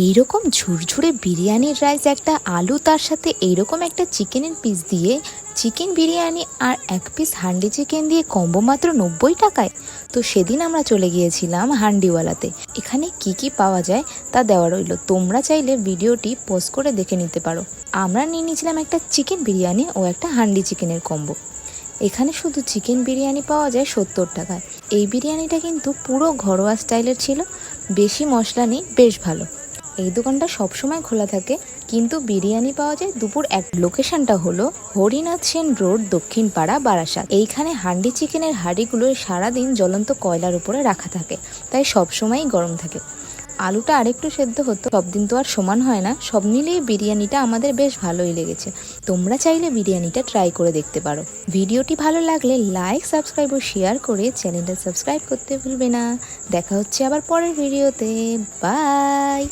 এইরকম ঝুরঝুরে বিরিয়ানির রাইস, একটা আলু, তার সাথে এইরকম একটা চিকেনের পিস দিয়ে চিকেন বিরিয়ানি আর এক পিস হান্ডি চিকেন দিয়ে কম্বো মাত্র 90 টাকায়। তো সেদিন আমরা চলে গিয়েছিলাম হান্ডিওয়ালাতে। এখানে কি কি পাওয়া যায় তা দেওয়া রইল, তোমরা চাইলে ভিডিওটি পজ করে দেখে নিতে পারো। আমরা নিয়ে নিয়েছিলাম একটা চিকেন বিরিয়ানি ও একটা হান্ডি চিকেনের কম্বো। এখানে শুধু চিকেন বিরিয়ানি পাওয়া যায় 70 টাকায়। এই বিরিয়ানিটা কিন্তু পুরো ঘরোয়া স্টাইলের ছিল, বেশি মশলা নেই, বেশ ভালো। এই দোকানটা সবসময় খোলা থাকে, কিন্তু বিরিয়ানি পাওয়া যায় দুপুর এক। লোকেশনটা হলো হরিনাথ সেন রোড, দক্ষিণ পাড়া, বারাসাত। এইখানে হান্ডি চিকেনের হাঁড়িগুলো সারাদিন জ্বলন্ত কয়লার উপরে রাখা থাকে, তাই সবসময়ই গরম থাকে। আলুটা আরেকটু সেদ্ধ হতো, সব দিন তো আর সমান হয় না। সব মিলিয়ে বিরিয়ানিটা আমাদের বেশ ভালোই লেগেছে। তোমরা চাইলে বিরিয়ানিটা ট্রাই করে দেখতে পারো। ভিডিওটি ভালো লাগলে লাইক, সাবস্ক্রাইব ও শেয়ার করে চ্যানেলটা সাবস্ক্রাইব করতে ভুলবে না। দেখা হচ্ছে আবার পরের ভিডিওতে। বাই।